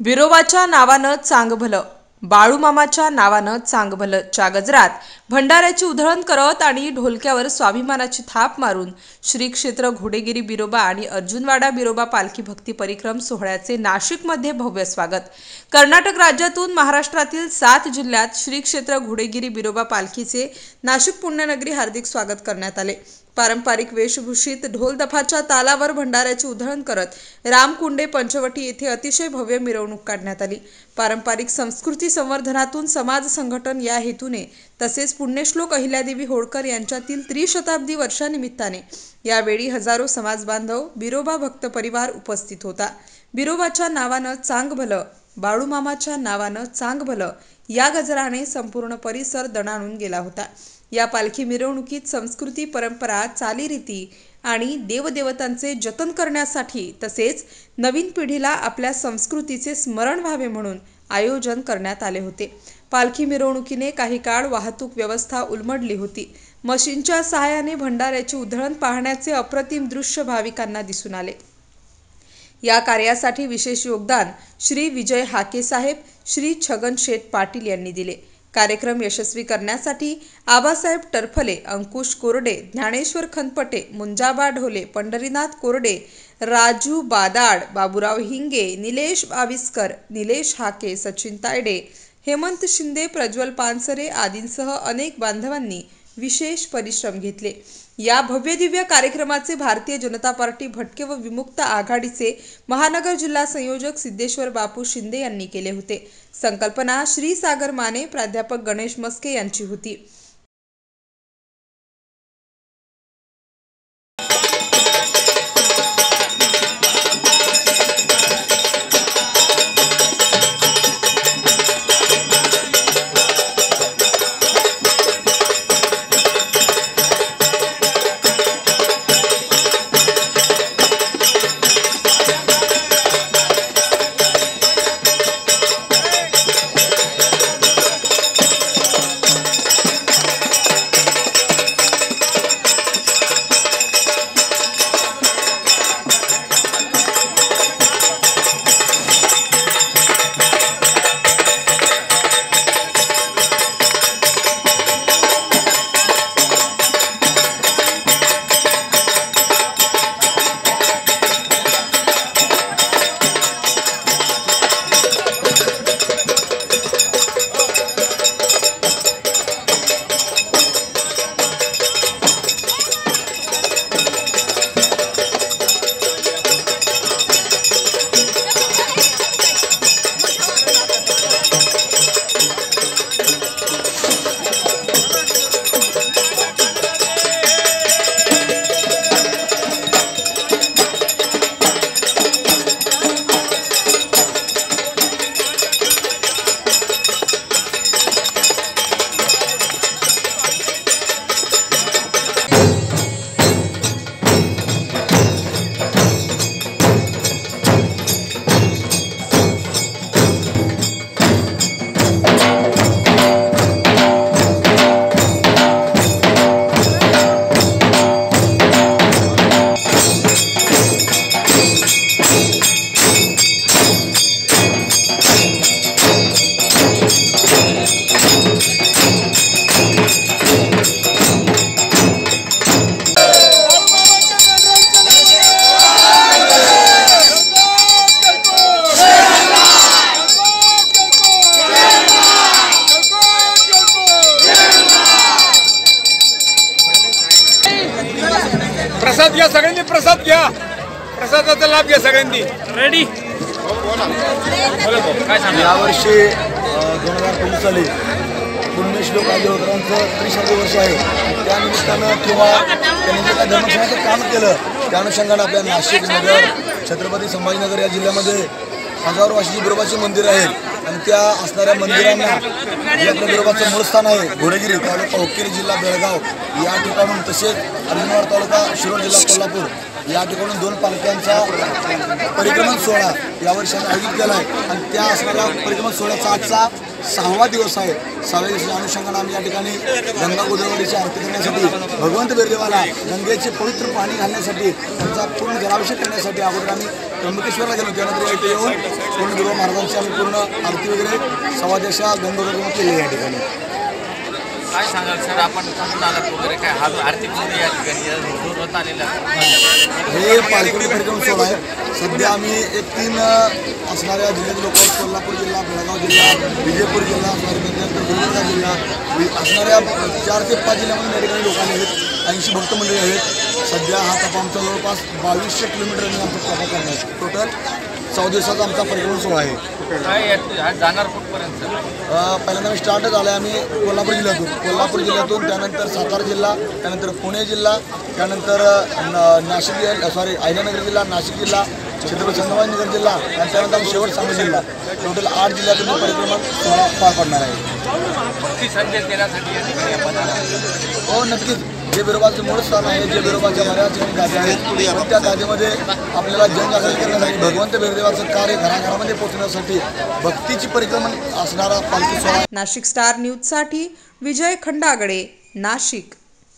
बिरोबाच्या नावानं चांगभलं, बाळूमामाच्या नावानं चांगभलं च्या गजरात भंडाऱ्याची उधळण करत आणि ढोलक्यावर स्वाभिमानाची थाप मारून श्री क्षेत्र घोडेगिरी बिरोबा आणि अर्जुनवाडा बिरोबा पालखी भक्ती परिक्रम सोहळ्याचे नाशिकमध्ये भव्य स्वागत. कर्नाटक राज्यातून महाराष्ट्रातील 7 जिल्ह्यात श्री क्षेत्र घोडेगिरी बिरोबा पालखीचे नाशिक पुण्यनगरी हार्दिक स्वागत करण्यात आले. पारंपरिक वेशभूषित ढोलदफाच्या तालावर भंडाऱ्याची उधळण करत रामकुंडे पंचवटी येथे अतिशय भव्य मिरवणूक काढण्यात आली. पारंपरिक संस्कृती संवर्धनातून समाज संघटन या हेतूने तसेच पुण्यश्लोक अहिल्यादेवी होळकर यांच्यातील त्रिशताब्दी वर्षानिमित्ताने यावेळी हजारो समाज बांधव, बिरोबा भक्त परिवार उपस्थित होता. बिरोबाच्या नावानं चांगभलं, बाळूमामाच्या नावानं चांगभलं या गजराने संपूर्ण परिसर दणाणून गेला होता. या पालखी मिरवणुकीत संस्कृती, परंपरा, चालीरीती आणि देवदेवतांचे जतन करण्यासाठी तसेच नवीन पिढीला आपल्या संस्कृतीचे स्मरण व्हावे म्हणून आयोजन करण्यात आले होते. पालखी मिरवणुकीने काही काळ वाहतूक व्यवस्था उलमडली होती. मशीनच्या सहाय्याने भंडाऱ्याची उधळण पाहण्याचे अप्रतिम दृश्य भाविकांना दिसून आले. या कार्यासाठी विशेष योगदान श्री विजय हाके साहेब, श्री छगन शेठ पाटील यांनी दिले. कार्यक्रम यशस्वी करण्यासाठी आबासाहेब टरफले, अंकुश कोरडे, ज्ञानेश्वर खनपटे, मुंजाबा ढोले, पंढरीनाथ कोरडे, राजू बादाड, बाबूराव हिंगे, निलेश बाविस्कर, निलेश हाके, सचिन तायडे, हेमंत शिंदे, प्रज्वल पानसरे आदींसह अनेक बांधवांनी विशेष परिश्रम घेतले. या भव्यदिव्य कार्यक्रमाचे भारतीय जनता पार्टी भटके व विमुक्त आघाडीचे महानगर जिल्हा संयोजक सिद्धेश्वर बापू शिंदे यांनी केले होते. संकल्पना श्री सागर माने, प्राध्यापक गणेश मस्के यांची होती. प्रसाद घ्या सगळ्यांनी, प्रसाद घ्या, प्रसादाचा लाभ घ्या सगळ्यांनी. रेडी. यावर्षी 2025 साली पुण्यश्लोक होळकरांचं त्रिशताब्दी वर्ष आहे. त्यानिमित्तानं किंवा त्यांनी जे काही धर्मशाळेचं काम केलं त्या अनुषंगानं आपल्या नाशिक नगर, छत्रपती संभाजीनगर या जिल्ह्यामध्ये हजारो अशी बिरोबाची मंदिरं आहेत आणि त्या असणाऱ्या मंदिरांना जे आपल्या बिरोबाचं मूळ स्थान आहे घोडेगिरी तालुका हुक्केरी जिल्हा बेळगाव या ठिकाणून तसेच अर्जुनवाड तालुका शिरोळ जिल्हा कोल्हापूर या ठिकाणून 2 पालख्यांचा परिक्रमण सोहळा यावर्षी आम्ही आयोजित केला आहे आणि त्या असणाऱ्या परिक्रमण सोहळ्याचा आजचा 6वा दिवस आहे. 6व्या दिवसाच्या अनुषंगाने आम्ही या ठिकाणी गंगा गोदावरीची आरती करण्यासाठी भगवंत बिरदेवाला गंगेचे पवित्र पाणी घालण्यासाठी त्यांचा पूर्ण जलाभिषेक करण्यासाठी अगोदर आम्ही त्र्यंबकेश्वरला गेलो. त्यानंतर इथे येऊन पूर्ण गुरु महाराजांची आम्ही पूर्ण आरती वगैरे 6व्या दिवसा गंगोदरी केली या ठिकाणी. काय सांगाल सर, आपण कुठून आलात वगैरे काय हा आर्थिक या ठिकाणी जोरात आलेला हे पालखी परिक्रम सोहळा आहे. सध्या आम्ही 3 असणाऱ्या जिल्ह्यात लोक कोल्हापूर जिल्हा, बेळगाव जिल्हा, विजयपूर जिल्हा त्यानंतर गुलबर्गा जिल्हा असणाऱ्या 4 ते 5 जिल्ह्यामध्ये या ठिकाणी लोक आले आहेत. 80 भक्त मंडळी आहेत. सध्या हा टप्पा आमचा जवळपास 2200 किलोमीटरने आमचा टप्पा करणार आहे. टोटल 14 दिवसाचा आमचा परिक्रम सोहळा आहे. काय जाणार कुठपर्यंत? पहिल्यांदा आम्ही स्टार्ट झालं आहे आम्ही कोल्हापूर जिल्ह्यातून त्यानंतर सातारा जिल्हा, त्यानंतर पुणे जिल्हा, त्यानंतर नाशिक अहिल्यानगर जिल्हा, नाशिक जिल्हा, छत्रपती संभाजीनगर जिल्हा आणि त्यानंतर आम्ही शेवट सांगली जिल्हा. टोटल 8 जिल्ह्यातून परिक्रमण सोहळा पार पडणार आहे. संदेश देण्यासाठी या ठिकाणी आपण हो नक्कीच. जे बिरोबाचं मूळ स्थान आहे, जे बिरोबाच्या बऱ्याच गादी आहेत, त्या गादीमध्ये आपल्याला जनजागृती करण्यासाठी भगवंत बिरदेवाचं कार्य घराघरामध्ये पोहोचण्यासाठी भक्तीची परिक्रमण असणारा पालखी सोहळा. नाशिक स्टार न्यूजसाठी विजय खंडागळे, नाशिक.